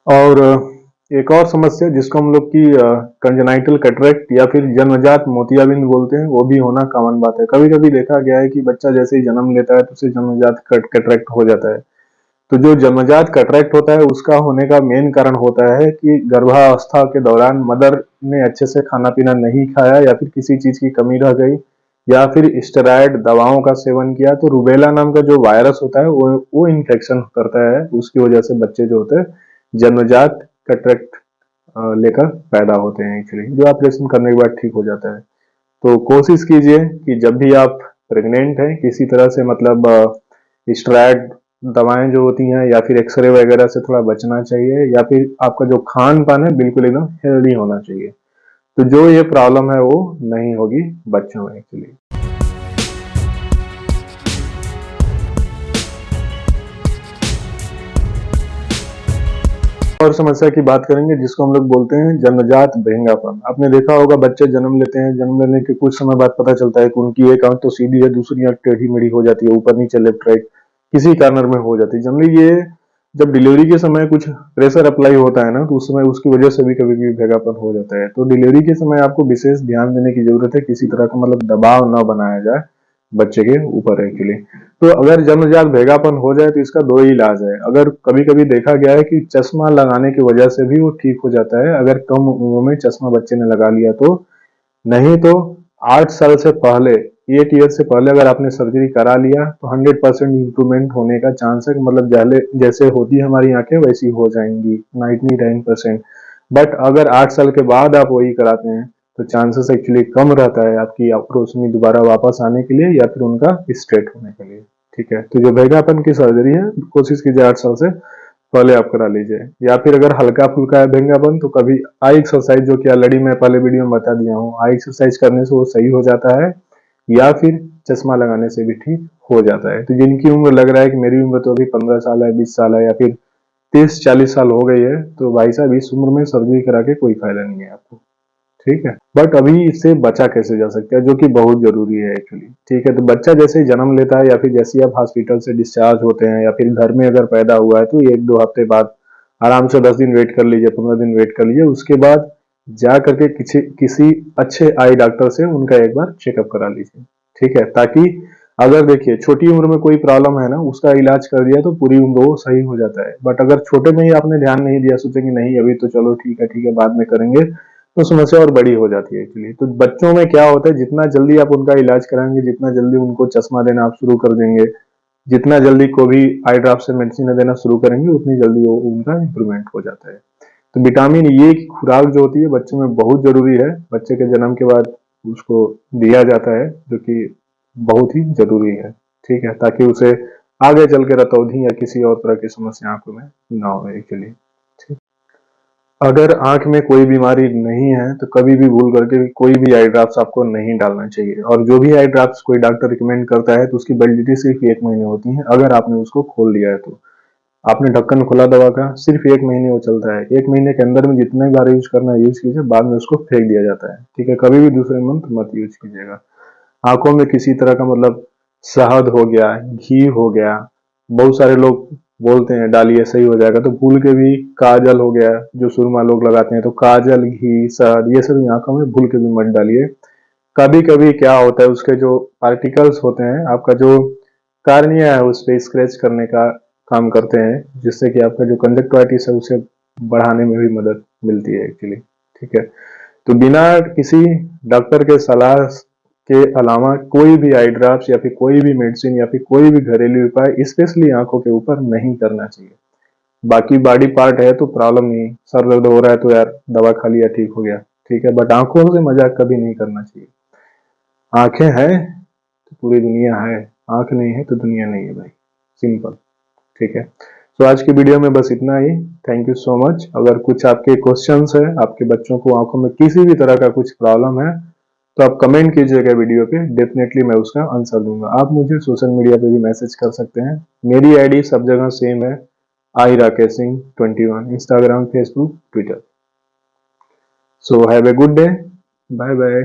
और एक और समस्या जिसको हम लोग की कंजेनाइटल कैटरेक्ट या फिर जन्मजात मोतियाबिंद बोलते हैं, वो भी होना कॉमन बात है। कभी कभी देखा गया है कि बच्चा जैसे ही जन्म लेता है तो उसे जन्मजात कैटरेक्ट हो जाता है। तो जो जन्मजात कैटरेक्ट होता है उसका होने का मेन कारण होता है कि गर्भावस्था के दौरान मदर ने अच्छे से खाना पीना नहीं खाया या फिर किसी चीज की कमी रह गई या फिर स्टेरॉयड दवाओं का सेवन किया, तो रूबेला नाम का जो वायरस होता है वो इन्फेक्शन करता है। उसकी वजह से बच्चे जो होते हैं जन्मजात कैटरेक्ट लेकर पैदा होते हैं एक्चुअली, जो ऑपरेशन करने के बाद ठीक हो जाता है। तो कोशिश कीजिए कि जब भी आप प्रेग्नेंट हैं किसी तरह से मतलब स्टेरॉयड दवाएं जो होती हैं या फिर एक्सरे वगैरह से थोड़ा बचना चाहिए, या फिर आपका जो खान पान है बिल्कुल एकदम हेल्दी होना चाहिए। तो जो ये प्रॉब्लम है वो नहीं होगी बच्चों में एक्चुअली। और समस्या की बात करेंगे जिसको हम लोग बोलते हैं जन्मजात भेंगापन। आपने देखा होगा बच्चे जन्म लेते हैं, जन्म लेने के कुछ समय बाद पता चलता है कि उनकी एक आंख तो सीधी है, दूसरी आंख टेढ़ी मेढ़ी हो जाती है, ऊपर नीचे लेफ्ट राइट किसी कारण में हो जाती है। जनरली ये जब डिलीवरी के समय कुछ प्रेशर अप्लाई होता है ना, तो उस समय उसकी वजह से भी कभी कभी भेगापन हो जाता है। तो डिलीवरी के समय आपको विशेष ध्यान देने की जरूरत है, किसी तरह का मतलब दबाव न बनाया जाए बच्चे के ऊपर एक्चुअली। तो अगर जन्मजात भेगापन हो जाए तो इसका दो ही इलाज है। अगर कभी कभी देखा गया है कि चश्मा लगाने की वजह से भी वो ठीक हो जाता है, अगर कम उम्र में चश्मा बच्चे ने लगा लिया तो। नहीं तो 8 साल से पहले, 8 ईयर से पहले अगर आपने सर्जरी करा लिया तो 100% इम्प्रूवमेंट होने का चांस है। मतलब जैसे होती है हमारी आंखें वैसी हो जाएंगी 99%। बट अगर 8 साल के बाद आप वही कराते हैं तो चांसेस एक्चुअली कम रहता है आपकी रोशनी दोबारा वापस आने के लिए या फिर उनका स्ट्रेट होने के लिए। ठीक है, तो जो भेगापन की सर्जरी है कोशिश कीजिए 8 साल से पहले आप करा लीजिए। या फिर अगर हल्का फुल्का है भेंगापन तो कभी आई एक्सरसाइज, जो कि ऑलरेडी मैं पहले वीडियो में बता दिया हूँ, आई एक्सरसाइज करने से वो सही हो जाता है, या फिर चश्मा लगाने से भी ठीक हो जाता है। तो जिनकी उम्र लग रहा है कि मेरी उम्र तो अभी 15 साल है, 20 साल है, या फिर 30-40 साल हो गई है, तो भाई साहब इस उम्र में सर्जरी करा के कोई फायदा नहीं है आपको। ठीक है, बट अभी इससे बचा कैसे जा सकता है, जो कि बहुत जरूरी है एक्चुअली। ठीक है, तो बच्चा जैसे ही जन्म लेता है या फिर जैसे ही आप हॉस्पिटल से डिस्चार्ज होते हैं या फिर घर में अगर पैदा हुआ है तो 1-2 हफ्ते बाद आराम से 10 दिन वेट कर लीजिए, 15 दिन वेट कर लीजिए। उसके बाद जा करके किसी किसी अच्छे आई डॉक्टर से उनका एक बार चेकअप करा लीजिए। ठीक है, ताकि अगर देखिए छोटी उम्र में कोई प्रॉब्लम है ना, उसका इलाज कर दिया तो पूरी उम्र वो सही हो जाता है। बट अगर छोटे में ही आपने ध्यान नहीं दिया, सोचे कि नहीं अभी तो चलो ठीक है बाद में करेंगे, तो समस्या और बड़ी हो जाती है एक्चुअली। तो बच्चों में क्या होता है, जितना जल्दी आप उनका इलाज कराएंगे, जितना जल्दी उनको चश्मा देना आप शुरू कर देंगे, जितना जल्दी को भी आई ड्रॉप से मेडिसिन देना शुरू करेंगे, उतनी जल्दी वो उनका इंप्रूवमेंट हो जाता है। तो विटामिन ए की खुराक जो होती है बच्चों में बहुत जरूरी है, बच्चे के जन्म के बाद उसको दिया जाता है, जो कि बहुत ही जरूरी है। ठीक है, ताकि उसे आगे चल के रतौंधी या किसी और तरह की समस्या आंखों में ना हो एक्चुअली। अगर आंख में कोई बीमारी नहीं है तो कभी भी भूल करके भी कोई भी आई ड्रॉप्स आपको नहीं डालना चाहिए। और जो भी आई ड्रॉप्स कोई डॉक्टर रिकमेंड करता है तो उसकी वैलिडिटी सिर्फ 1 महीने होती है। अगर आपने उसको खोल लिया है तो आपने ढक्कन खोला दवा का, सिर्फ 1 महीने वो चलता है। 1 महीने के अंदर में जितने बार यूज करना है यूज कीजिए, बाद में उसको फेंक दिया जाता है। ठीक है, कभी भी दूसरे मंथ मत यूज कीजिएगा। आंखों में किसी तरह का मतलब शहद हो गया, घी हो गया, बहुत सारे लोग बोलते हैं डालिए सही हो जाएगा, तो भूल के भी काजल हो गया, जो सुरमा लोग लगाते हैं, तो काजल, घी, शहद ये सब आंखों में भूल के भी मत डालिए। कभी कभी क्या होता है, उसके जो पार्टिकल्स होते हैं, आपका जो कार्निया है उस पर स्क्रैच करने का काम करते हैं, जिससे कि आपका जो कंजक्टिवाइटिस है उसे बढ़ाने में भी मदद मिलती है एक्चुअली। ठीक है, तो बिना किसी डॉक्टर के सलाह के अलावा कोई भी आई ड्रॉप्स या फिर कोई भी मेडिसिन या फिर कोई भी घरेलू उपाय स्पेशली आंखों के ऊपर नहीं करना चाहिए। बाकी बॉडी पार्ट है तो प्रॉब्लम नहीं, सर दर्द हो रहा है तो यार दवा खा लिया ठीक हो गया, ठीक है, बट आंखों से मजाक कभी नहीं करना चाहिए। आंखें हैं तो पूरी दुनिया है, आंख नहीं है तो दुनिया नहीं है भाई, सिंपल। ठीक है, तो आज की वीडियो में बस इतना ही। Thank you so much. अगर कुछ आपके क्वेश्चंस है, आपके बच्चों को आंखों में किसी भी तरह का कुछ प्रॉब्लम है, तो आप कमेंट कीजिएगा वीडियो पे, डेफिनेटली मैं उसका आंसर दूंगा। आप मुझे सोशल मीडिया पे भी मैसेज कर सकते हैं, मेरी आईडी सब जगह सेम है, I Rakesh Singh 21, Instagram, Facebook, Twitter. So have a good day, bye bye.